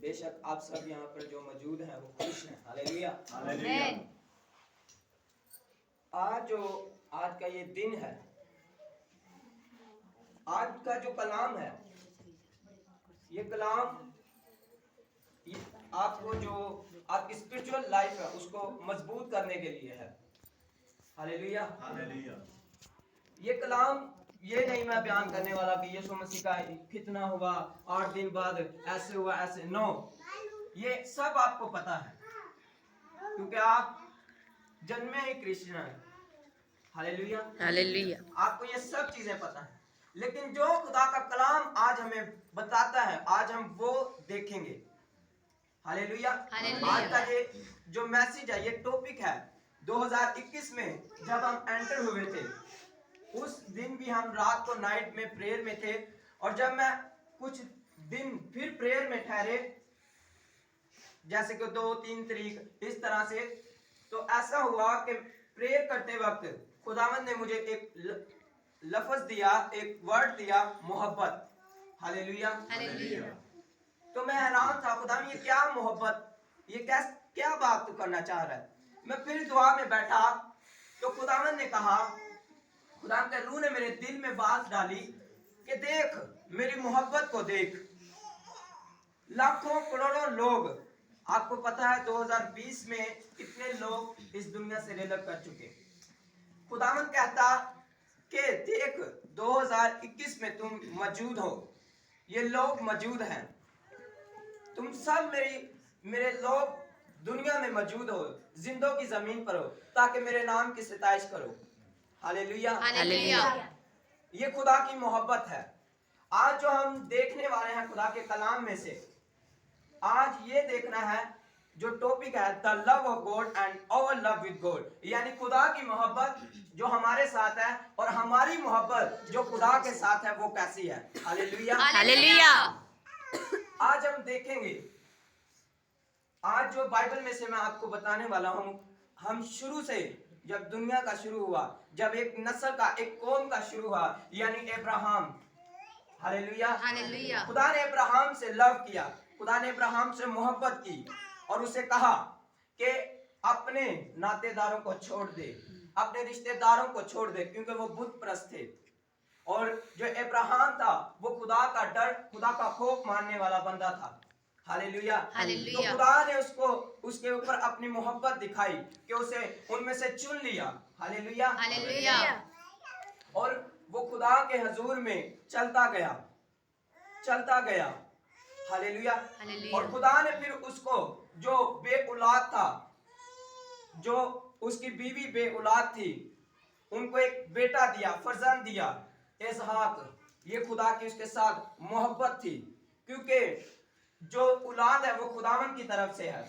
बेशक आप सब यहाँ पर जो मौजूद हैं वो खुश हैं। हालेलुया। हालेलुया। आज का ये दिन है, आज का जो कलाम है, ये कलाम आपको जो आपकी स्पिरिचुअल लाइफ है उसको मजबूत करने के लिए है। हालेलुया। हालेलुया। ये कलाम ये नहीं मैं बयान करने वाला कि यीशु मसीह का कितना हुआ 8 दिन बाद ऐसे हुआ ऐसे, नो, ये सब आपको पता है क्योंकि आप जन्मे ही क्रिश्चियन हैं। हालेलुया। हालेलुया। आपको ये सब चीजें पता है, लेकिन जो खुदा का कलाम आज हमें बताता है आज हम वो देखेंगे। हालेलुया। आज का ये जो मैसेज है, ये टॉपिक है 2021 में जब हम एंटर हुए थे, उस दिन भी हम रात को नाइट में प्रेयर में थे, और जब मैं कुछ दिन फिर प्रेयर में ठहरे, जैसे कि 2-3 तारीख इस तरह से, तो ऐसा हुआ कि प्रेयर करते वक्त खुदावंद ने मुझे एक लफ्ज दिया, एक वर्ड दिया, मोहब्बत। हालेलुया। हालेलुया। तो मैं हैरान था, खुदावंद ये क्या मोहब्बत, ये क्या बात तू करना चाह रहा है। मैं फिर दुआ में बैठा तो खुदावंद ने कहा, खुदावंद के रूह ने मेरे दिल में बात डाली कि देख मेरी मोहब्बत को देख। लाखों करोड़ों लोग, आपको पता है 2020 में कितने लोग इस दुनिया से रेलक कर चुके। खुदावंद कहता कि देख 2021 में तुम मौजूद हो, ये लोग मौजूद हैं, तुम सब मेरे लोग दुनिया में मौजूद हो, जिंदों की जमीन पर हो, ताकि मेरे नाम की सताइश करो। हालेलुया। हालेलुया। ये खुदा की मोहब्बत है। आज जो हम देखने वाले हैं खुदा के कलाम में से, आज ये देखना है जो टॉपिक है, the love of God and our love with God, यानी खुदा की मोहब्बत जो हमारे साथ है और हमारी मोहब्बत जो खुदा के साथ है वो कैसी है। हालेलुया। हालेलुया। आज हम देखेंगे, आज जो बाइबल में से मैं आपको बताने वाला हूं, हम शुरू से जब दुनिया का शुरू हुआ, जब एक नस्ल का, एक कौम का शुरू हुआ, यानी अब्राहम। हालेलुया। हालेलुया। खुदा ने अब्राहम से लव किया, खुदा ने अब्राहम से मोहब्बत की और उसे कहा कि अपने नातेदारों को छोड़ दे, अपने रिश्तेदारों को छोड़ दे, क्योंकि वो बुत परस्त थे। और जो अब्राहम था वो खुदा का डर, खुदा का खौफ मानने वाला बंदा था। हालेलुया। हालेलुया। तो खुदा ने उसके ऊपर अपनी मोहब्बत दिखाई कि उसे उनमें से चुन लिया। हालेलुया। हालेलुया। और वो खुदा के हजूर में चलता गया। हालेलुया। हालेलुया। और खुदा ने फिर उसको, जो बे औलाद था, जो उसकी बीवी बे औलाद थी, उनको एक बेटा दिया, फर्जंद दिया, इसहाक। ये खुदा की उसके साथ मोहब्बत थी, क्योंकि जो औलाद है वो खुदावन की तरफ से है।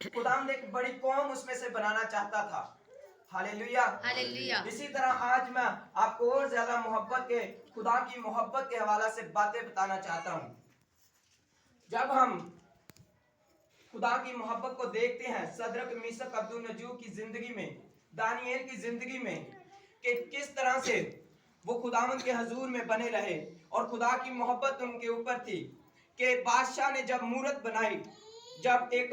खुदावन एक बड़ी कौम उसमें से बनाना चाहता था। हालेलुया। हालेलुया। इसी तरह आज मैं आपको और ज्यादा मोहब्बत के, खुदा की मोहब्बत के हवाला से बातें बताना चाहता हूं। जब हम खुदा की मोहब्बत को देखते हैं सदरक मीसक अब्दुन्नजू की जिंदगी में, दानिएल की जिंदगी में, कि किस तरह से वो खुदावंद के हजूर में बने रहे और खुदा की मोहब्बत उनके ऊपर थी, कि बादशाह ने जब मूरत बनाई, जब एक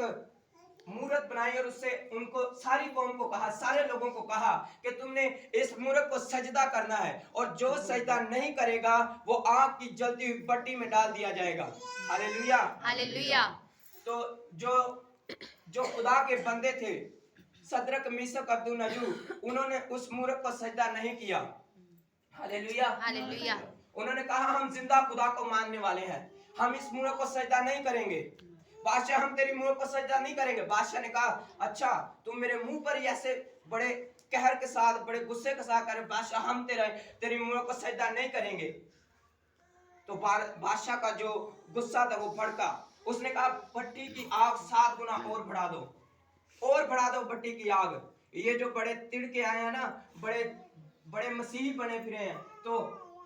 मूरत बनाई और उससे उनको, सारी कौम को कहा, सारे लोगों को कहा कि तुमने इस मूरत को सजदा करना है, और जो सजदा नहीं करेगा वो आग की जलती हुई भट्टी में डाल दिया जाएगा। हालेलुया। हालेलुया। तो जो खुदा के बंदे थे सदरक मीसक अब्दुन्नजू, उन्होंने उस मूरत को सजदा नहीं किया। हालेलुया। हालेलुया। उन्होंने कहा हम जिंदा खुदा को मानने वाले हैं, हम इस मूरत को सजदा नहीं करेंगे। बादशाह हम तेरी मूरत को सजदा नहीं करेंगे। बादशाह ने कहा अच्छा, तुम मेरे मुंह पर ही ऐसे बड़े कहर के साथ, बड़े गुस्से के साथ कह रहे बादशाह हम तेरी मूरत को सजदा नहीं करेंगे। तो बादशाह का जो गुस्सा था वो भड़का। उसने कहा भट्टी की आग 7 गुना और बढ़ा दो भट्टी की आग। ये जो बड़े तिड़के आए हैं ना, बड़े मसीह बने फिरे हैं, तो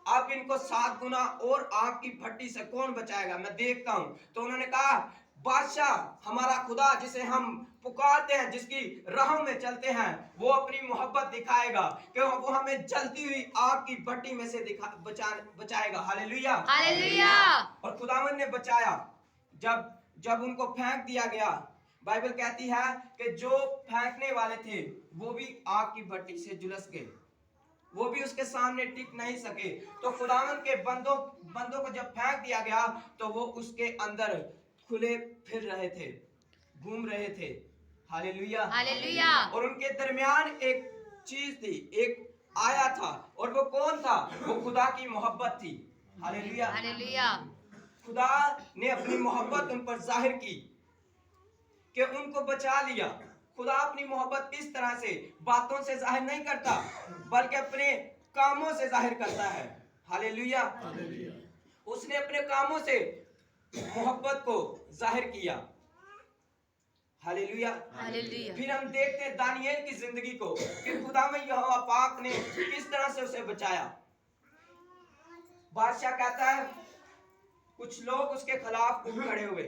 अब इनको 7 गुना और आग की भट्टी से कौन बचाएगा, मैं देखता हूं। तो उन्होंने कहा बादशाह, हमारा खुदा जिसे हम पुकारते हैं, जिसकी राहों में चलते हैं, वो अपनी मोहब्बत दिखाएगा कि वो हमें जलती हुई आग की भट्टी में से बचाएगा। हालेलुया। हालेलुया। और खुदावन ने बचाया। जब जब उनको फेंक दिया गया, बाइबल कहती है कि जो फेंकने वाले थे वो भी आग की भट्टी से झुलस गए, वो भी उसके सामने टिक नहीं सके। तो खुदावन के बंदों को जब फेंक दिया गया तो वो उसके अंदर खुले फिर रहे थे, घूम रहे थे। हालेलुया। हालेलुया। और उनके दरमियान एक चीज थी, एक आया था, और वो कौन था? वो खुदा की मोहब्बत थी। हालेलुया। हालेलुया। खुदा ने अपनी मोहब्बत उन पर जाहिर की कि उनको बचा लिया। खुदा अपनी मोहब्बत किस तरह से? बातों से जाहिर नहीं करता बल्कि अपने कामों से जाहिर करता है। हालेलुया। उसने अपने कामों से मोहब्बत को जाहिर किया। हालेलुया। हालेलुया। फिर हम देखते हैं दानियेल की जिंदगी को कि खुदा में यहोवा पाक ने किस तरह से उसे बचाया। बादशाह कहता है कुछ लोग उसके खिलाफ उठ खड़े हुए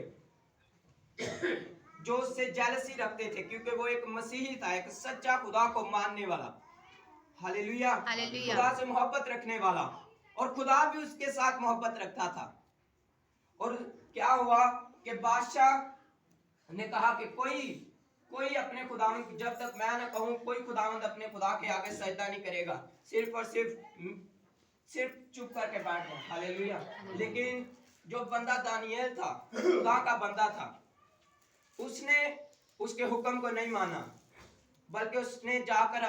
जो उससे जेलसी रखते थे, क्योंकि वो एक मसीही था, एक सच्चा खुदा को मानने वाला। हालेलुया। हालेलुया। खुदा से मोहब्बत रखने वाला, और खुदा भी उसके साथ मोहब्बत रखता था। और क्या हुआ कि बादशाह ने कहा कि कोई अपने खुदावंद, जब तक मैं ना कहूं कोई खुदावंद अपने खुदा के आगे सजदा नहीं करेगा, सिर्फ और सिर्फ चुप करके बैठ गए। हालेलुया। लेकिन जो बंदा दानियेल था, खुदा का बंदा था, उसने उसके हुक्म को नहीं माना, बल्कि उसने जाकर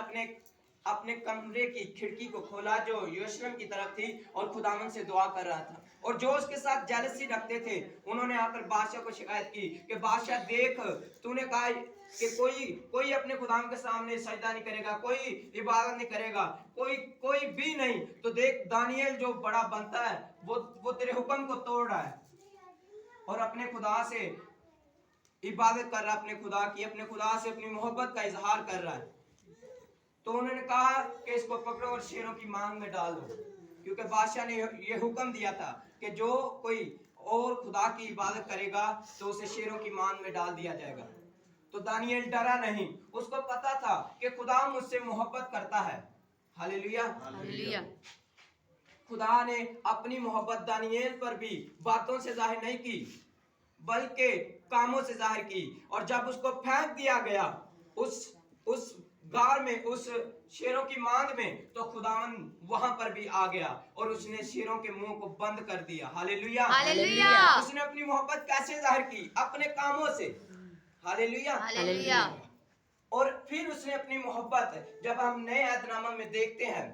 अपने कमरे की खिड़की को खोला जो यरूशलेम की तरफ थी, और खुदावन से दुआ कर रहा था। और जो उसके साथ जेलसी रखते थे उन्होंने आकर बादशाह को शिकायत की कि बादशाह देख, तूने कहा कि कोई अपने खुदावन के सामने सजदा नहीं करेगा, कोई इबादत नहीं करेगा, कोई भी नहीं, तो देख दानियेल जो बड़ा बनता है वो तेरे हुक्म को तोड़ रहा है और अपने खुदा से इबादत कर रहा है, अपने खुदा से अपनी मोहब्बत का इजहार कर रहा है। तो उन्होंने कहा कि इसको पकड़ो और शेरों की मांग में डाल दो, क्योंकि बादशाह ने यह हुक्म दिया था कि जो कोई और खुदा की इबादत करेगा तो उसे शेरों की मांग में डाल दिया जाएगा। तो दानियेल डरा नहीं, उसको पता था कि खुदा मुझसे मोहब्बत करता है। हालेलुया। हालेलुया। खुदा ने अपनी मोहब्बत दानियेल पर भी बातों से जाहिर नहीं की बल्कि कामों से जाहिर की। और जब उसको फेंक दिया गया उस गार में, उस शेरों की मांग में, तो खुदावन वहां पर भी आ गया और उसने शेरों के मुंह को बंद कर दिया। हालेलुया। हालेलुया। उसने अपनी मोहब्बत कैसे जाहिर की? अपने कामों से। हालेलुया। हालेलुया। और फिर उसने अपनी मोहब्बत, जब हम नए अहदनामा में देखते हैं,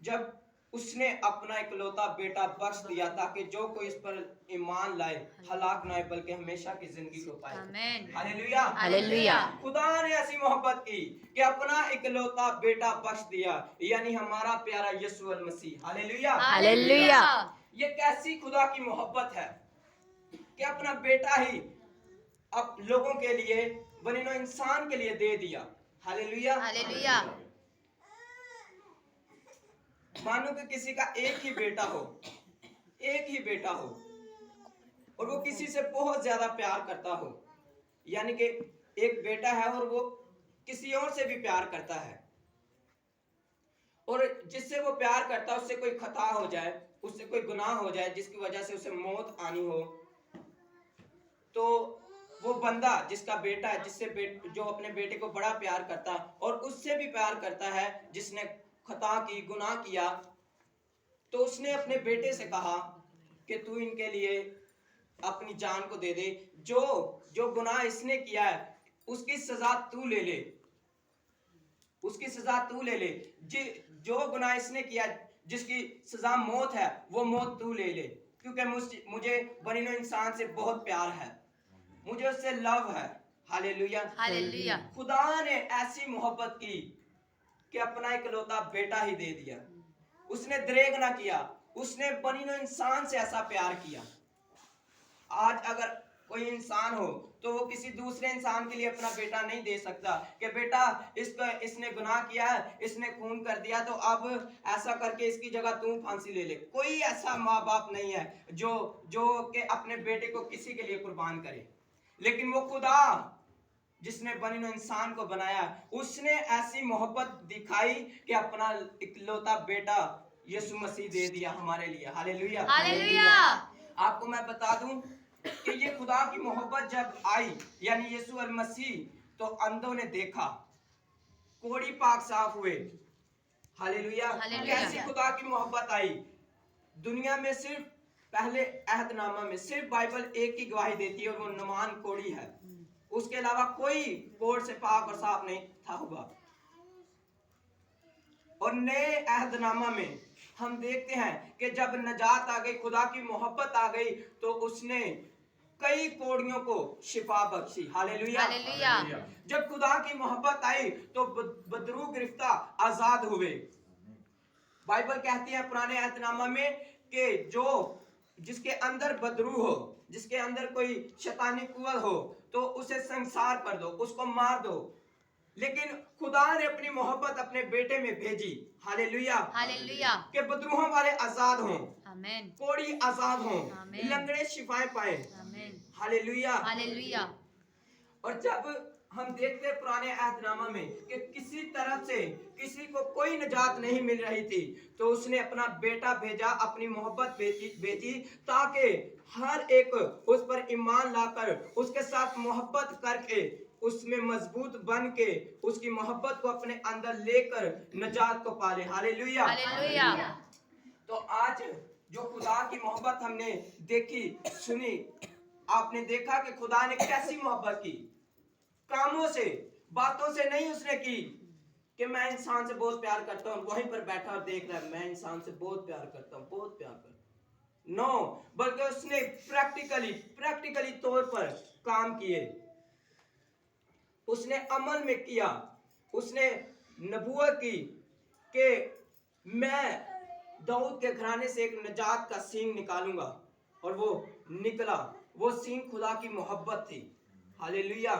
जब उसने अपना इकलौता बेटा बख्श दिया ताकि जो कोई इस पर ईमान लाए हलाक ना हो बल्कि हमेशा की जिंदगी को पाए। आमीन। हालेलुया। हालेलुया। खुदा ने ऐसी मोहब्बत की कि अपना इकलौता बेटा बख्श दिया, यानी हमारा प्यारा यीशु मसीह। हालेलुया। हालेलुया। ये कैसी खुदा की मोहब्बत है कि अपना बेटा ही अब लोगों के लिए, बनिनो इंसान के लिए दे दिया। हालेलुया। हालेलुया। मानो कि किसी का एक ही बेटा हो और वो किसी से बहुत ज्यादा प्यार करता हो, यानी कि एक बेटा है और वो किसी और से भी प्यार करता है, और जिससे वो प्यार करता है उससे कोई खता हो जाए, उससे कोई गुनाह हो जाए जिसकी वजह से उसे मौत आनी हो, तो वो बंदा जिसका बेटा है, जो अपने बेटे को बड़ा प्यार करता है और उससे भी प्यार करता है, जिसने खता की, गुनाह किया, तो उसने अपने बेटे से कहा कि तू इनके लिए अपनी जान को दे दे, जो गुनाह इसने किया है उसकी सजा तू ले ले, जो गुनाह इसने किया जिसकी सजा मौत है वो मौत तू ले ले, क्योंकि मुझे बनिनो इंसान से बहुत प्यार है, मुझे उससे लव है। हालेलुया। हालेलुया। खुदा ने ऐसी मोहब्बत की कि अपना इकलौता बेटा ही दे दिया। उसने दरेग ना किया, उसने बनिनो इंसान से ऐसा प्यार किया। आज अगर कोई इंसान हो तो वो किसी दूसरे इंसान के लिए अपना बेटा नहीं दे सकता कि बेटा इसने गुनाह किया है, इसने खून कर दिया, तो अब ऐसा करके इसकी जगह तू फांसी ले ले। कोई ऐसा माँ बाप नहीं है जो कि अपने बेटे को किसी के लिए कुर्बान करे, लेकिन वो खुदा जिसने बनिनो इंसान को बनाया, उसने ऐसी मोहब्बत दिखाई कि अपना इकलौता बेटा यीशु मसीह दे दिया हमारे लिए। हालेलुया। हालेलुया। आपको मैं बता दूं कि ये खुदा की मोहब्बत जब आई यानी यीशु अल मसीह, तो अंधों ने देखा, कोढ़ी पाक साफ हुए। हालेलुया। हालेलुया। कैसी खुदा की मोहब्बत आई। दुनिया में सिर्फ पहले अहदनामा में सिर्फ बाइबल एक ही गवाही देती है और वो नुमान कोढ़ी है, उसके अलावा कोई कोढ़ से पाक और साफ नहीं था होगा। और नए अहदनामा में हम देखते हैं कि जब नजात आ गई, खुदा की मोहब्बत आ गई, तो उसने कई कोढ़ियों को शिफा बख्शी। हालेलुया। हालेलुया। जब खुदा की मोहब्बत आई तो बदरू गिरफ्तार आजाद हुए। बाइबल कहती है पुराने अहदनामा में कि जो जिसके अंदर बदरू हो, जिसके अंदर कोई शैतानी कुव्वत हो, तो उसे संसार कर दो, उसको मार दो। लेकिन खुदा ने अपनी मोहब्बत अपने बेटे में भेजी। हालेलुया। हालेलुया। कि बदरूहों वाले आजाद हों, आमीन। कोढ़ी आजाद हों, आमीन। लंगड़े शिफाएं पाए। आमीन। हालेलुया। हालेलुया। और जब हम देखते हैं पुराने अहदनामा में कि किसी तरह से किसी को कोई निजात नहीं मिल रही थी, तो उसने अपना बेटा भेजा, अपनी मोहब्बत भेजी ताकि हर एक उस पर ईमान लाकर उसके साथ मोहब्बत करके उसमें मजबूत बन के उसकी मोहब्बत को अपने अंदर लेकर निजात को पाले। हालेलुया। हालेलुया। तो आज जो खुदा की मोहब्बत हमने देखी सुनी, आपने देखा कि खुदा ने कैसी मोहब्बत की। कामों से, बातों से नहीं उसने की कि मैं इंसान से बहुत प्यार करता हूं, वहीं पर बैठा और देख रहा है मैं इंसान से बहुत प्यार करता हूं, बहुत प्यार करता हूं। नो, बल्कि उसने प्रैक्टिकली तौर पर काम किए, उसने अमल में किया, उसने नबूवत की कि मैं दाऊद के घराने से एक निजात का सींग निकालूंगा, और वो निकला। वो सींग खुदा की मोहब्बत थी। हालेलुया।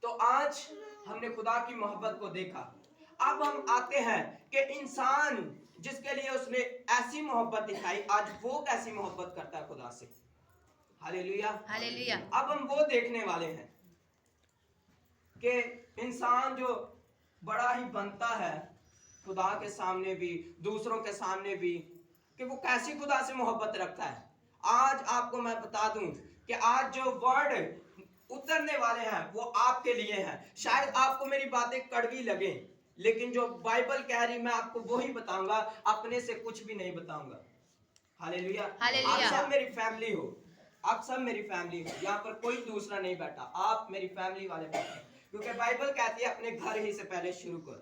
तो आज हमने खुदा की मोहब्बत को देखा। अब हम आते हैं कि इंसान जिसके लिए उसने ऐसी मोहब्बत दिखाई, आज वो कैसी मोहब्बत करता है खुदा से। हालेलुया। हालेलुया। अब हम वो देखने वाले हैं कि इंसान जो बड़ा ही बनता है खुदा के सामने भी, दूसरों के सामने भी, कि वो कैसी खुदा से मोहब्बत रखता है। आज आपको मैं बता दूं कि आज जो वर्ड उतरने वाले हैं वो आपके लिए हैं। शायद आपको मेरी बातें कड़वी लगे, लेकिन जो बाइबल कह रही मैं आपको वही बताऊंगा, अपने से कुछ भी नहीं बताऊंगा। हालेलुया। हालेलुया। आप सब मेरी फैमिली हो, आप सब मेरी फैमिली हो, यहाँ पर कोई दूसरा नहीं बैठा, आप मेरी फैमिली वाले बैठे, क्योंकि बाइबल कहती है अपने घर ही से पहले शुरू कर,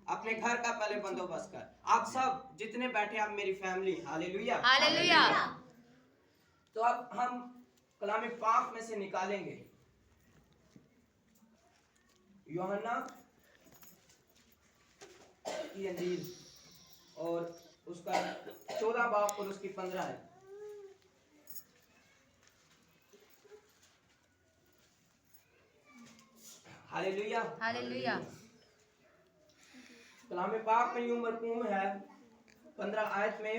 अपने घर का पहले बंदोबस्त कर। आप सब जितने बैठे आप मेरी फैमिली। हालेलुया। हालेलुया। तो अब हम कलाम पाक में से निकालेंगे यूहन्ना की इंजील और उसका 14 बाब और उसकी 15 है। हालेलुया। हालेलुया। कलाम पाक में यूं मरकूम है 15 आयत में,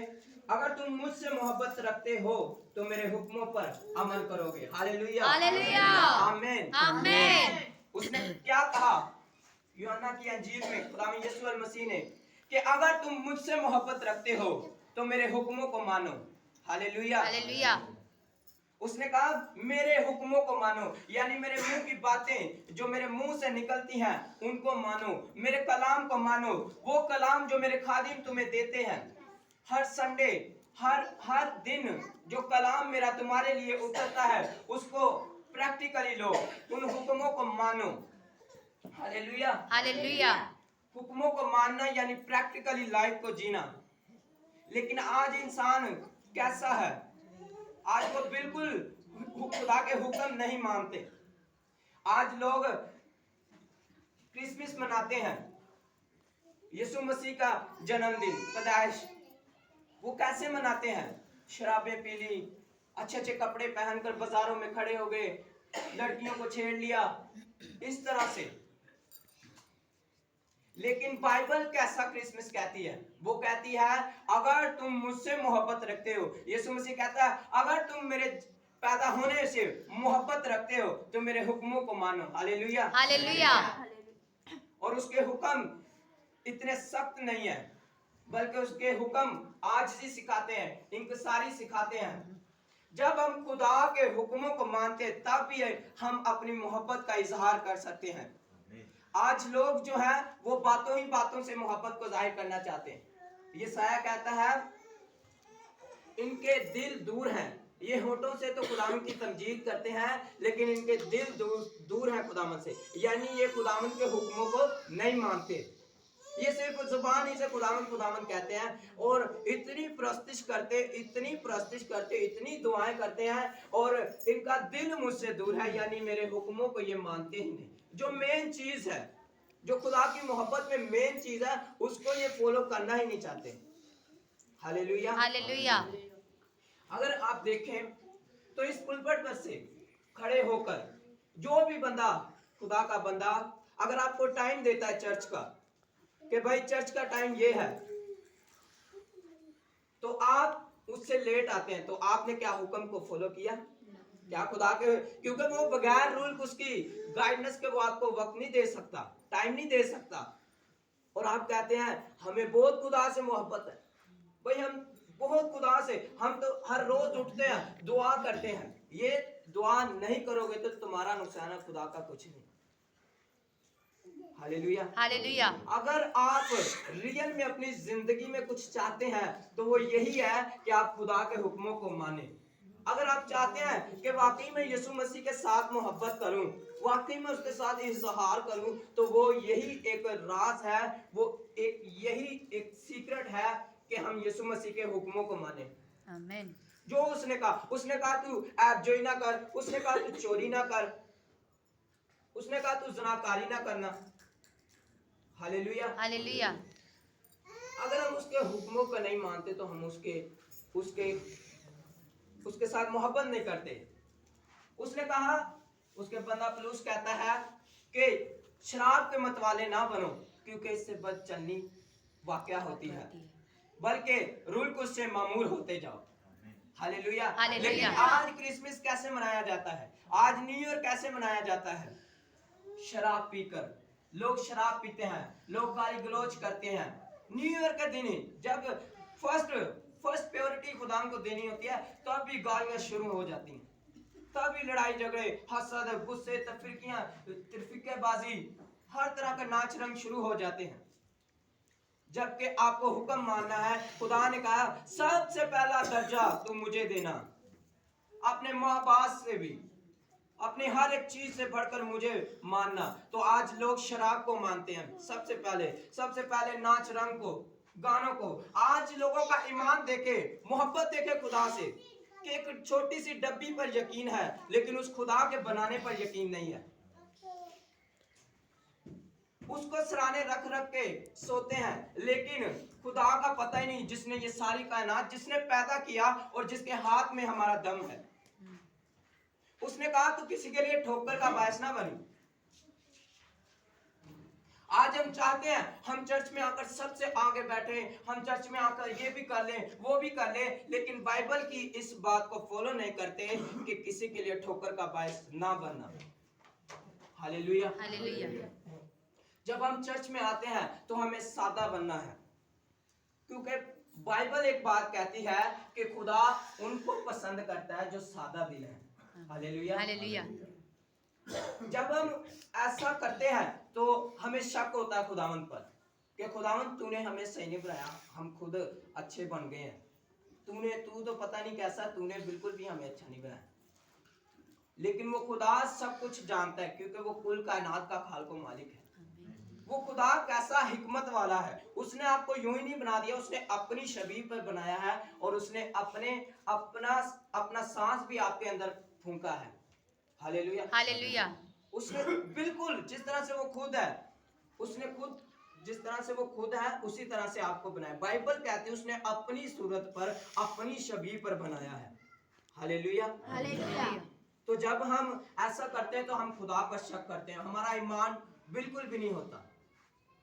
अगर तुम मुझसे मोहब्बत रखते हो तो मेरे हुक्मों पर अमल करोगे। हालेलुया। हालेलुया। आमीन। आमीन। उसने क्या कहा यूहन्ना की इंजील में खुदा यीशु अल मसीह ने, कि अगर तुम मुझसे मोहब्बत रखते हो तो मेरे हुक्मों को मानो। हालेलुया। हालेलुया। उसने कहा मेरे हुक्मों को मानो, यानी मेरे मुंह की बातें जो मेरे मुंह से निकलती हैं उनको मानो, मेरे कलाम को मानो। वो कलाम जो मेरे खादिम तुम्हें देते हैं हर संडे, हर दिन जो कलाम मेरा तुम्हारे लिए उतरता है उसको प्रैक्टिकली लो, उन हुक्मों को मानो। हालेलुया। हालेलुया। हुक्मों को मानना यानी प्रैक्टिकली लाइफ को जीना। लेकिन आज इंसान कैसा है, आज वो बिल्कुल खुदा के हुक्म नहीं मानते। आज लोग क्रिसमस मनाते हैं, यीशु मसीह का जन्मदिन, पैदाइश, वो कैसे मनाते हैं? शराबें पी ली, अच्छे अच्छे कपड़े पहनकर बाजारों में खड़े हो गए, लड़कियों को छेड़ लिया, इस तरह से। लेकिन बाइबल कैसा क्रिसमस कहती है? वो कहती है अगर तुम मुझसे मोहब्बत रखते हो, यीशु मसीह कहता है अगर तुम मेरे पैदा होने से मोहब्बत रखते हो तो मेरे हुक्मों को मानो। हालेलुया। हालेलुया। और उसके हुक्म इतने सख्त नहीं है, बल्कि उसके हुक्म आजिज़ी सिखाते हैं, इंकिसारी सिखाते हैं। जब हम खुदा के हुक्मों को मानते हैं तब भी हम अपनी मोहब्बत का इजहार कर सकते हैं। आज लोग जो है वो बातों ही बातों से मोहब्बत को जाहिर करना चाहते हैं। ये साया कहता है इनके दिल दूर हैं, ये होठों से तो खुदावन की तमजीद करते हैं लेकिन इनके दिल दूर हैं खुदावन से, यानी ये खुदावन के हुक्मों को नहीं मानते। ये सिर्फ जुबान ही से खुदावन खुदावन कहते हैं और इतनी प्रस्तिश करते, इतनी दुआएं करते हैं और इनका दिल मुझसे दूर है, यानी मेरे हुक्मों को ये मानते ही नहीं। जो मेन चीज है, जो खुदा की मोहब्बत में मेन चीज है, उसको ये फॉलो करना ही नहीं चाहते। Hallelujah, hallelujah. अगर आप देखें तो इस पुलपट पर से खड़े होकर जो भी बंदा, खुदा का बंदा, अगर आपको टाइम देता है चर्च का कि भाई चर्च का टाइम ये है, तो आप उससे लेट आते हैं, तो आपने क्या हुक्म को फॉलो किया? क्या खुदा के, क्योंकि वो बगैर रूल उसकी गाइडेंस के वो आपको वक्त नहीं दे सकता, टाइम नहीं दे सकता। और आप कहते हैं हमें बहुत खुदा से मोहब्बत है। भाई हम बहुत खुदा से, हम तो हर रोज उठते हैं, दुआ करते हैं। ये दुआ नहीं करोगे तो तुम्हारा नुकसान है, खुदा का कुछ नहीं। Hallelujah, hallelujah. अगर आप रियल में अपनी जिंदगी में कुछ चाहते हैं तो वो यही है कि आप खुदा के हुक्मों को माने। अगर आप चाहते हैं कि वाकई में यीशु मसीह के साथ मोहब्बत करूं, वाकई में उसके साथ इजहार करूं, तो वो यही एक राज है, वो यही एक सीक्रेट है कि हम यीशु मसीह के हुक्मों को माने। आमीन। जो उसने कहा तू ऐबजोई ना कर, उसने कहा तू चोरी ना कर, उसने कहा तू ज़नाकारी ना करना। Hallelujah, hallelujah. अगर हम उसके हुक्मों को नहीं मानते तो हम उसके साथ मोहब्बत नहीं करते। उसने कहा, उसके बंदा पलूस कहता है कि शराब के मतवाले ना बनो क्योंकि इससे बदचलनी वाकया होती है, बल्कि रूल को उससे मामूर होते जाओ। हालेलुया। हालेलुया। लेकिन आज क्रिसमस कैसे मनाया जाता है, आज न्यू ईयर कैसे मनाया जाता है? शराब पीकर लोग शराब पीते हैं, लोग गाली गलौज करते हैं। न्यू ईयर के दिन जब फर्स्ट प्योरिटी खुदा को देनी होती है तब भी गालियां शुरू हो जाती हैं, तब भी लड़ाई झगड़े, हसद, गुस्से, तफरीकेबाजी, हर तरह का नाच रंग शुरू हो जाते हैं। जबकि आपको हुक्म मानना है। खुदा ने कहा सबसे पहला दर्जा तुम मुझे देना, अपने माँ बाप से भी, अपनी हर एक चीज से बढ़कर मुझे मानना। तो आज लोग शराब को मानते हैं सबसे पहले नाच रंग को, गानों को। आज लोगों का ईमान देखे, मोहब्बत देखे खुदा से, कि एक छोटी सी डब्बी पर यकीन है लेकिन उस खुदा के बनाने पर यकीन नहीं है। उसको सराहने रख रख के सोते हैं लेकिन खुदा का पता ही नहीं, जिसने ये सारी कायनात, जिसने पैदा किया और जिसके हाथ में हमारा दम है। उसने कहा तू किसी के लिए ठोकर का बायस ना बनी। आज हम चाहते हैं हम चर्च में आकर सबसे आगे बैठे, हम चर्च में आकर ये भी कर लें वो भी कर लें, लेकिन बाइबल की इस बात को फॉलो नहीं करते कि किसी के लिए ठोकर का बायस ना बनना। Hallelujah, hallelujah. जब हम चर्च में आते हैं तो हमें सादा बनना है, क्योंकि बाइबल एक बात कहती है कि खुदा उनको पसंद करता है जो सादा दिल है। Hallelujah, hallelujah. जब हम ऐसा करते हैं तो हमें शक होता है खुदावंत पर कि खुदावंत तूने हमें सही नहीं बनाया, हम खुद अच्छे बन गए हैं, तू तो पता नहीं कैसा, तूने बिल्कुल भी हमें अच्छा नहीं बनाया। लेकिन वो खुदा सब कुछ जानता है क्योंकि वो कुल कायनात का खालिक मालिक है। वो खुदा कैसा हिकमत वाला है, उसने आपको यूं ही नहीं बना दिया, उसने अपनी शबीह पर बनाया है और उसने अपना सांस भी आपके अंदर फूंका है। Hallelujah, hallelujah. उसने बिल्कुल जिस तरह से वो खुद है, जिस तरह से वो खुद है उसी तरह से आपको बनाया। बाइबल कहती है उसने अपनी सूरत पर, अपनी शबीह पर बनाया है। Hallelujah, hallelujah. तो जब हम ऐसा करते हैं तो हम खुदा पर शक करते हैं, हमारा ईमान बिल्कुल भी नहीं होता,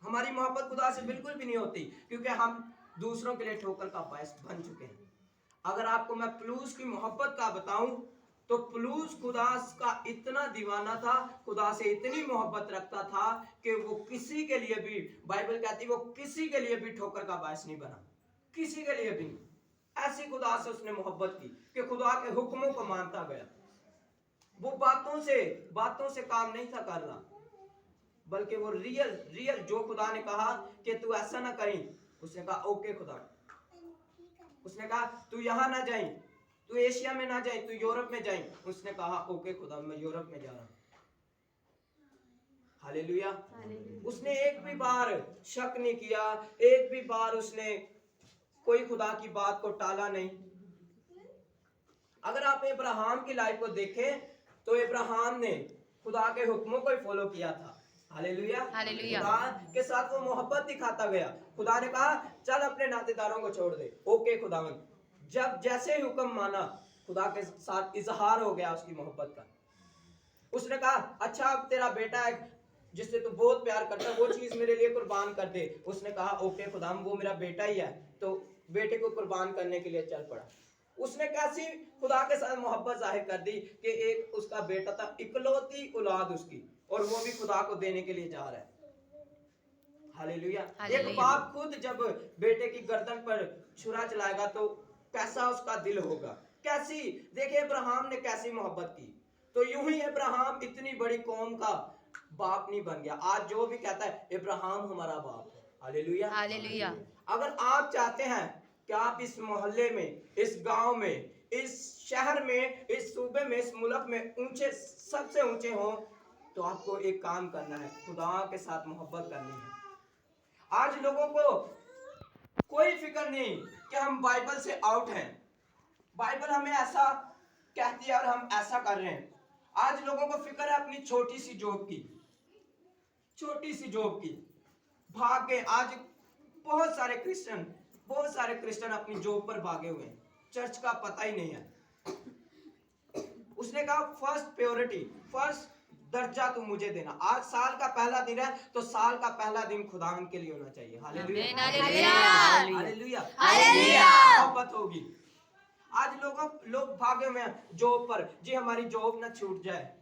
हमारी मोहब्बत खुदा से बिल्कुल भी नहीं होती, क्योंकि हम दूसरों के लिए ठोकर का बायस बन चुके हैं। अगर आपको मैं पलूस की मोहब्बत का बताऊं तो पलूस खुदा का इतना दीवाना था, खुदा से इतनी मोहब्बत रखता था कि वो किसी के लिए भी, बाइबल कहती है वो किसी के लिए भी ठोकर का बायस नहीं बना, किसी के लिए भी नहीं। ऐसी खुदा से उसने मोहब्बत की कि खुदा के हुक्मों को मानता गया। वो बातों से काम नहीं था करना, बल्कि वो रियल जो खुदा ने कहा कि तू ऐसा ना करी, उसने कहा ओके खुदा। उसने कहा तू यहाँ ना जाए, तू एशिया में ना जाए, तू यूरोप में जाए, उसने कहा ओके खुदा मैं यूरोप में जा रहा हूं। हालेलुया। उसने एक भी बार शक नहीं किया, एक भी बार उसने कोई खुदा की बात को टाला नहीं। अगर आप इब्राहिम की लाइफ को देखें तो इब्राहिम ने खुदा के हुक्मों को ही फॉलो किया था। हालेलुया। हालेलुया। खुदा के साथ वो मोहब्बत दिखाता गया। खुदा ने कहा चल अपने नातेदारों को छोड़ दे, ओके खुदावन। जब जैसे ही हुक्म माना, खुदा के साथ इजहार हो गया उसकी मोहब्बत का। उसने कहा अच्छा अब तेरा बेटा है जिससे तू बहुत प्यार करता है, वो चीज मेरे लिए कुर्बान कर दे। उसने कहा ओके खुदा, वो मेरा बेटा ही है, तो बेटे को कुर्बान करने के लिए चल पड़ा। उसने कैसी खुदा के साथ मोहब्बत जाहिर कर दी कि एक उसका बेटा था, इकलौती औलाद उसकी, और वो भी खुदा को देने के लिए जा रहा है। हालेलुया। एक बाप खुद जब बेटे की गर्दन पर छुरा चलाएगा तो कैसा उसका दिल होगा। कैसी, देखिए इब्राहिम ने कैसी मोहब्बत की। तो यूं ही इब्राहिम इतनी बड़ी कौम का बाप नहीं बन गया। आज जो भी कहता है इब्राहिम हमारा बाप है। हालेलुया। हालेलुया। अगर आप चाहते हैं कि आप इस मोहल्ले में, इस गांव में, इस शहर में, इस सूबे में, इस मुल्क में ऊंचे, सबसे ऊंचे हो, तो आपको एक काम करना है, खुदा के साथ मोहब्बत करनी है। आज लोगों को कोई फिक्र नहीं कि हम बाइबल से आउट हैं, बाइबल हमें ऐसा कहती है और हम ऐसा कर रहे हैं। आज लोगों को फिक्र है अपनी छोटी सी जॉब की, छोटी सी जॉब की। भाग के आज बहुत सारे क्रिश्चियन अपनी जॉब पर भागे हुए हैं, चर्च का पता ही नहीं है। उसने कहा फर्स्ट प्योरिटी, फर्स्ट दर्जा तू मुझे देना। आज साल का पहला दिन है तो साल का पहला दिन खुदावन के लिए होना चाहिए। हालेलुया। हालेलुया। हालेलुया। मोहब्बत होगी। आज लोग भागे हुए हैं जॉब पर, जी हमारी जॉब ना छूट जाए,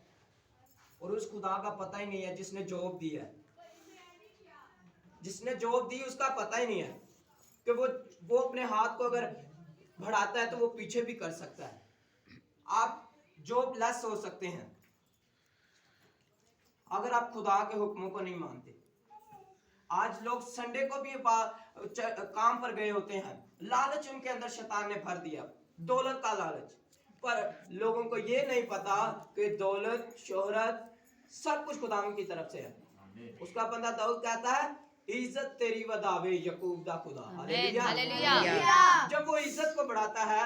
और उस खुदा का पता ही नहीं है जिसने जॉब दी है। जिसने जॉब दी उसका पता ही नहीं है कि वो अपने हाथ को अगर बढ़ाता है तो वो पीछे भी कर सकता है। आप जॉब लेस हो सकते हैं अगर आप खुदा के हुक्मों को नहीं मानते। आज लोग संडे को भी काम पर गए होते हैं, लालच उनके अंदर शैतान ने भर दिया, दौलत का लालच। पर लोगों को ये नहीं पता कि दौलत, शोहरत सब कुछ खुदा की तरफ से है। उसका बंदा दाऊद कहता है इज्जत तेरी वदावे यकूब दा खुदा। हालेलुया। जब वो इज्जत को बढ़ाता है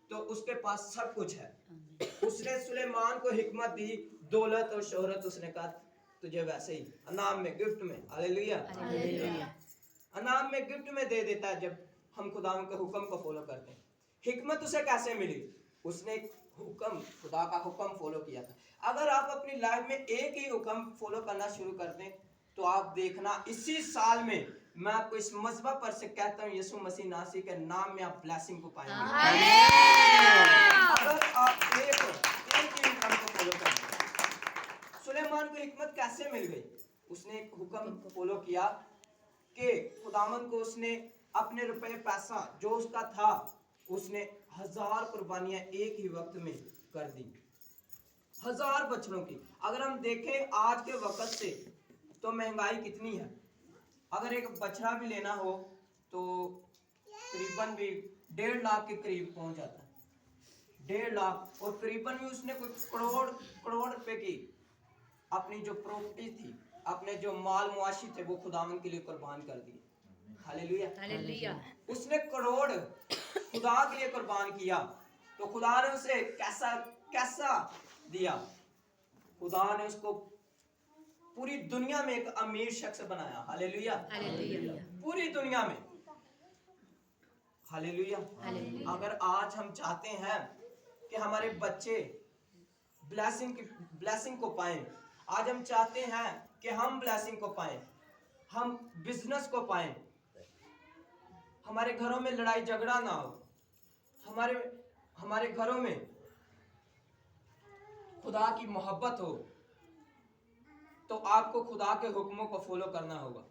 तो उसके पास सब कुछ है। उसने सुलेमान को हिकमत दी, दौलत और शोहरत उसने कहा तुझे वैसे ही अनाम में, गिफ्ट में। हालेलुया। अनाम में, गिफ्ट में दे देता है जब हम खुदा के हुक्म को फॉलो करते हैं। हिकमत उसे कैसे मिली? उसने हुक्म, खुदा का हुक्म फॉलो किया था। अगर आप अपनी लाइफ में एक ही हुक्म फॉलो करना शुरू कर दें तो आप देखना इसी साल में, मैं आपको इस मज़बा पर से कहता हूँ, यीशु मसीह नासी के नाम में आप ब्लेसिंग को पाएंगे। अगर आप एक ही हुक्म को फॉलो करें। सुलेमान को हिकमत कैसे मिल गई? उसने एक हुक्म फॉलो किया कि खुदावन को उसने अपने रुपए पैसा जो उसका था, उसने 1000 कुर्बानियां एक ही वक्त में कर दी, 1000 बछड़ों की। अगर हम देखें आज के वक्त से तो महंगाई कितनी है। अगर एक बछड़ा भी लेना हो तो करीबन भी 1.5 लाख के करीब पहुंच जाता है, 1.5 लाख। और करीबन भी उसने कोई करोड़ रुपए की अपनी जो प्रॉपर्टी थी, अपने जो माल मुआशी थे, वो खुदावन के लिए कुर्बान कर दिए। हालेलुया। उसने करोड़ खुदा के लिए कुर्बान किया तो खुदा ने उसे कैसा दिया? खुदा ने उसको पूरी दुनिया में एक अमीर शख्स बनाया। हालेलुया। पूरी दुनिया में। हालेलुया। अगर आज हम चाहते हैं कि हमारे बच्चे ब्लेसिंग को पाएं, आज हम चाहते हैं कि हम ब्लेसिंग को पाएं, हम बिजनेस को पाएं, हमारे घरों में लड़ाई झगड़ा ना हो, हमारे घरों में खुदा की मोहब्बत हो, तो आपको खुदा के हुक्मों को फॉलो करना होगा।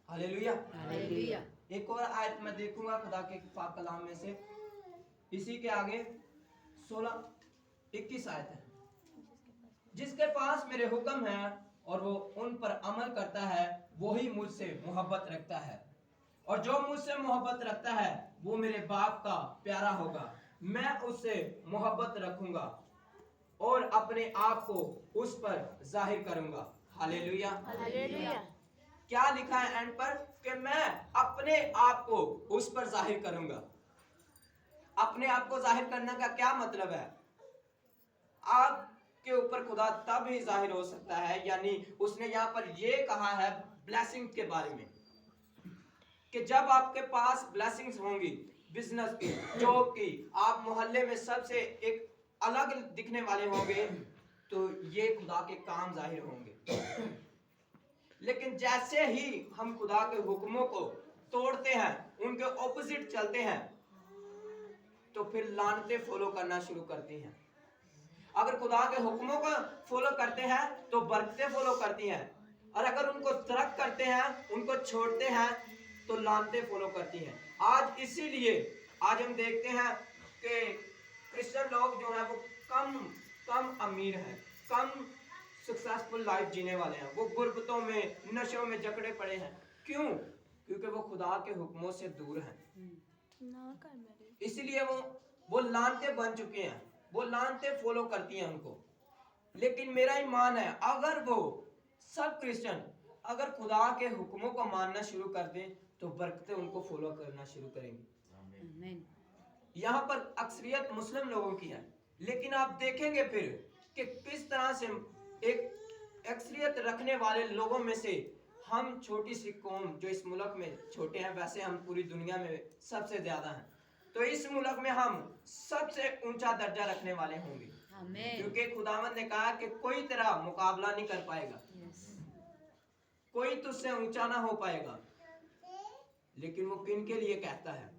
हालेलुया। एक और आयत मैं देखूंगा खुदा के पाक कलाम में से, इसी के आगे 16-21 आयत है। जिसके पास मेरे हुक्म है और वो उन पर अमल करता है, वही मुझसे मोहब्बत रखता है, और जो मुझसे मोहब्बत रखता है वो मेरे बाप का प्यारा होगा। मैं उससे मोहब्बत रखूंगा और अपने आप को उस पर जाहिर करूंगा। हालेलुया। हालेलुया। क्या लिखा है एंड पर? कि मैं अपने आप को उस पर जाहिर करूंगा। अपने आप को जाहिर करने का क्या मतलब है? आपके ऊपर खुदा तब ही जाहिर हो सकता है, यानी उसने यहाँ पर ये कहा है ब्लेसिंग के बारे में, कि जब आपके पास ब्लेसिंग्स होंगी, बिजनेस की, जॉब की, आप मोहल्ले में सबसे एक अलग दिखने वाले होंगे, तो ये खुदा के काम जाहिर होंगे। लेकिन जैसे ही हम खुदा के हुक्मों को तोड़ते हैं, उनके ऑपोजिट चलते हैं, तो फिर लानतें फॉलो करना शुरू करती हैं। अगर खुदा के हुक्मों को फॉलो करते हैं तो बरकतें फॉलो करती हैं, और अगर उनको तर्क करते हैं, उनको छोड़ते हैं, तो लानतें फॉलो करती हैं। आज इसीलिए आज हम देखते हैं कि क्रिश्चियन लोग जो हैं वो कम अमीर हैं, कम सक्सेसफुल लाइफ जीने वाले हैं, वो गुर्बतों में, नशों में जकड़े पड़े हैं। क्यों? क्योंकि वो खुदा के हुक्मों से दूर हैं। इसलिए वो लानते बन चुके हैं, वो लानते फॉलो करती हैं उनको। लेकिन मेरा ईमान है, अगर वो सब क्रिश्चियन अगर खुदा के हुक्मों को मानना शुरू कर दें, तो बरकतें उनको फॉलो करना शुरू करेंगी। यहाँ पर अक्सरियत मुस्लिम लोगों की है, लेकिन आप देखेंगे फिर कि किस तरह से एक अक्सरियत रखने वाले लोगों में से हम छोटी सी कौम जो इस मुल्क में छोटे हैं, वैसे हम पूरी दुनिया में सबसे ज्यादा हैं, तो इस मुल्क में हम सबसे ऊंचा दर्जा रखने वाले होंगे, क्योंकि खुदावंद ने कहा कि कोई तेरा मुकाबला नहीं कर पाएगा, कोई तुझसे ऊंचा ना हो पाएगा। लेकिन वो किन के लिए कहता है?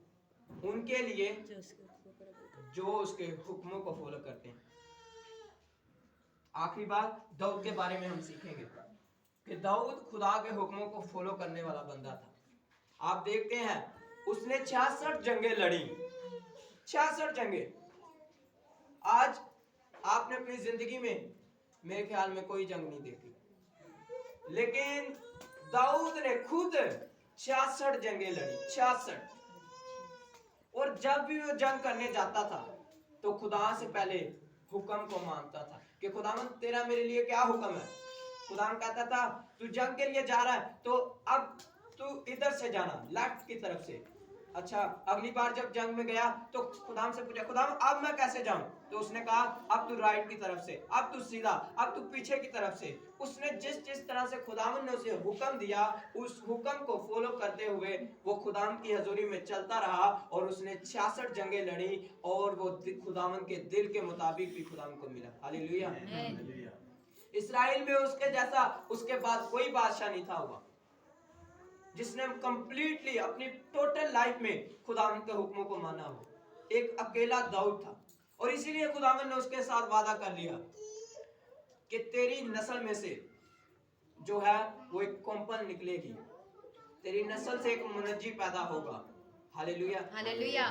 उनके लिए जो उसके हुक्मों को फॉलो करते हैं। आखिरी बात दाऊद के बारे में हम सीखेंगे कि दाऊद खुदा के हुक्मों को फॉलो करने वाला बंदा था। आप देखते हैं उसने 66 जंगें लड़ी, 66 जंगें। आज आपने अपनी जिंदगी में मेरे ख्याल में कोई जंग नहीं देखी, लेकिन दाऊद ने खुद 66 जंगें लड़ी, 66। और जब भी वो जंग करने जाता था तो खुदा से पहले हुक्म को मांगता था कि खुदावंद तेरा मेरे लिए क्या हुक्म है। खुदावंद कहता था तू जंग के लिए जा रहा है तो अब तू इधर से जाना, लेफ्ट की तरफ से। अच्छा, अगली बार जब जंग में गया तो खुदाम से पूछा खुदाम अब मैं कैसे जाऊं? तो उसने कहा अब तू राइट की तरफ से, अब तू सीधा, अब तू पीछे की तरफ से। उसने जिस तरह से खुदाम ने उसे हुक्म दिया, उस हुक्म को फॉलो करते हुए वो खुदाम की हजूरी में चलता रहा और उसने 66 जंगें लड़ी और वो खुदाम के दिल के मुताबिक भी खुदाम को मिला। हालेलुया। इस्राएल में उसके जैसा उसके बाद कोई बादशाह नहीं था हुआ जिसने कंप्लीटली अपनी टोटल लाइफ में खुदावंद के हुक्मों को माना हो। एक अकेला दाऊद था, और इसीलिए खुदावंद ने उसके साथ वादा कर लिया कि तेरी नस्ल में से जो है वो एक कोम्पन निकलेगी, तेरी नस्ल से एक मुनज्जी पैदा होगा। Hallelujah, hallelujah.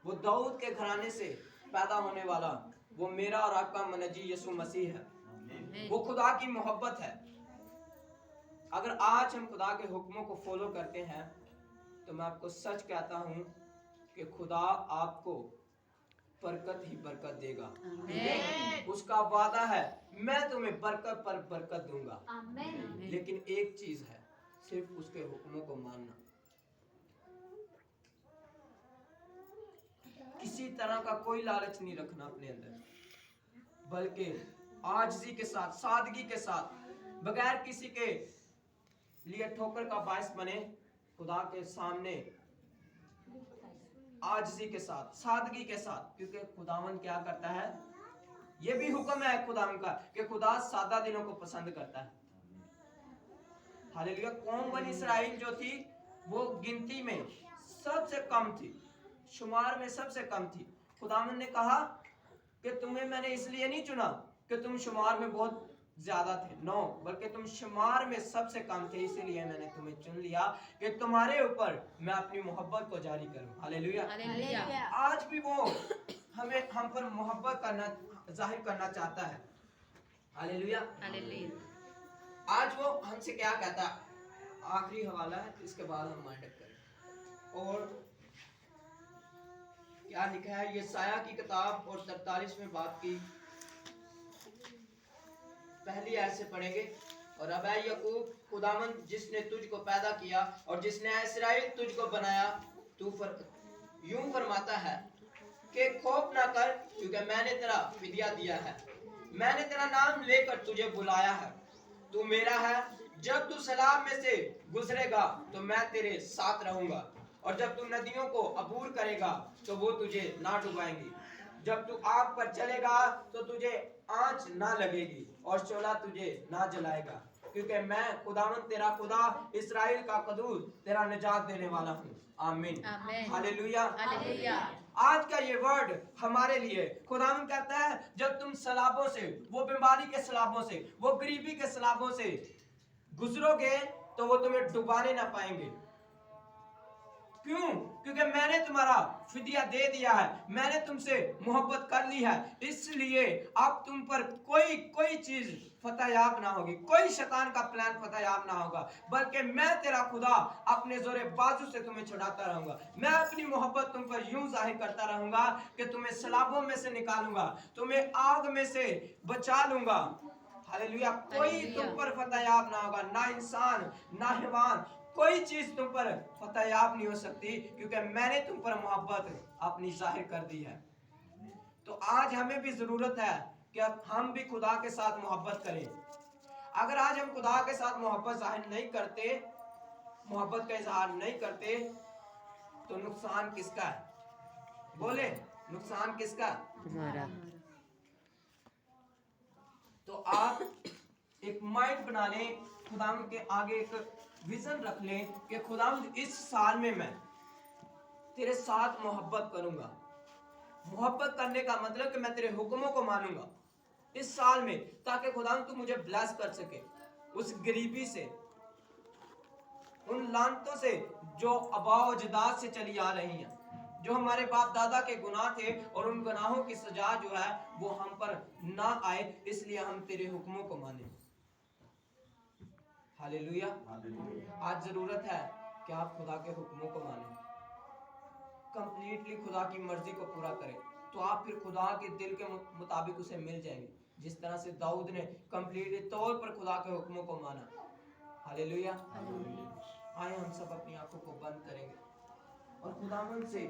वो दाऊद के घराने से पैदा होने वाला वो मेरा और आपका मुनज्जी यीशु मसीह है। वो खुदा की मोहब्बत है। अगर आज हम खुदा के हुक्मों को फॉलो करते हैं तो मैं आपको सच कहता हूं कि खुदा आपको बरकत ही बरकत देगा। उसका वादा है मैं तुम्हें बरकत पर बरकत दूंगा। लेकिन एक चीज है, सिर्फ उसके हुक्मों को मानना। किसी तरह का कोई लालच नहीं रखना अपने अंदर, बल्कि आजिज़ी के साथ, सादगी के साथ, बगैर किसी के लिए ठोकर का बायस बने, खुदा के सामने आजिज़ी के साथ, सादगी के साथ। क्योंकि खुदावन क्या करता है, ये भी हुक्म है खुदावन का कि खुदा सादा दिनों को पसंद करता है। हालेलुया। कौम बनी इस्राएल जो थी वो गिनती में सबसे कम थी, शुमार में सबसे कम थी। खुदावन ने कहा कि तुम्हें मैंने इसलिए नहीं चुना कि तुम शुमार में बहुत ज्यादा थे, 9, बल्कि तुम शुमार में सबसे कम थे, इसीलिए मैंने तुम्हें चुन लिया कि तुम्हारे ऊपर मैं अपनी मोहब्बत को जारी करूं। हालेलुया। हालेलुया। आज भी वो हमें हम पर मोहब्बत करना जाहिर करना चाहता है। हालेलुया। हालेलुया। आज वो हमसे क्या कहता है, आखिरी हवाला है, इसके बाद हम माइंड अप करें। और क्या लिखा है, यशायाह की किताब और 43वें बाब की पहली आयत से पढ़ेंगे। और अब ऐ याकूब, खुदावंद जिसने तुझको पैदा किया और जिसने इस्राएल तुझको बनाया, यूं फरमाता है कि खौफ ना कर, क्योंकि मैंने तेरा फिदिया दिया है, मैंने तेरा नाम लेकर तुझे बुलाया है, तू मेरा है। जब तू सैलाब में से गुजरेगा तो मैं तेरे साथ रहूंगा, और जब तू नदियों को अबूर करेगा तो वो तुझे ना डुबाएंगी। जब तू आग पर चलेगा तो तुझे आंच ना लगेगी और शोला तुझे ना जलाएगा, क्योंकि मैं खुदावंद तेरा खुदा, इस्राएल का कदूस तेरा निजात देने वाला हूँ। आमीन। आमीन। हालेलुया। हालेलुया। आज का ये वर्ड हमारे लिए, खुदावंद कहता है जब तुम सलाबों से, वो बीमारी के सलाबों से, वो गरीबी के सलाबों से गुजरोगे तो वो तुम्हें डुबाने ना पाएंगे। क्यों? क्योंकि मैंने तुम्हारा फिदिया दे दिया है, मैंने तुमसे मोहब्बत कर ली है, इसलिए अब तुम पर कोई चीज फतेहयाब ना होगी, कोई शैतान का प्लान फतेहयाब ना होगा, बल्कि मैं तेरा खुदा अपने जोरे बाजू से तुम्हें छुड़ाता रहूंगा। मैं अपनी मोहब्बत तुम पर यूं जाहिर करता रहूंगा कि तुम्हें सलाबों में से निकालूंगा, तुम्हें आग में से बचा लूंगा। हालेलुया। कोई तुम पर फतेहयाब ना होगा, ना इंसान ना हैवान, कोई चीज तुम पर फतेहयाब नहीं हो सकती, क्योंकि मैंने तुम पर मोहब्बत अपनी जाहिर कर दी है। तो आज हमें भी जरूरत है कि अब हम भी खुदा के साथ मोहब्बत करें। अगर आज हम खुदा के साथ मोहब्बत जाहिर नहीं करते, मोहब्बत का इजहार नहीं करते, तो नुकसान किसका है? बोले, नुकसान किसका? हमारा। तो आप एक माइंड बना लें, खुदावंद के आगे एक विजन रख लें कि खुदावंद इस साल में मैं तेरे साथ मोहब्बत करूंगा। मोहब्बत करने का मतलब कि मैं तेरे हुक्मों को मानूंगा इस साल में, ताकि खुदावंद तू मुझे ब्लेस कर सके उस गरीबी से, उन लानतों से जो आबाओ अजदाद से चली आ रही हैं, जो हमारे बाप दादा के गुनाह थे, और उन गुनाहों की सजा जो है वो हम पर ना आए, इसलिए हम तेरे हुक्मों को माने। हालेलुया। आज जरूरत है कि आप खुदा के हुक्मों को माने, कंप्लीटली खुदा की मर्जी को पूरा करें, तो आप फिर खुदा के दिल के मुताबिक उसे मिल जाएंगे, जिस तरह से दाऊद ने कंप्लीटली तौर पर खुदा के हुक्मों को माना। हालेलुया। आए हम सब अपनी आंखों को बंद करेंगे और खुदावंद से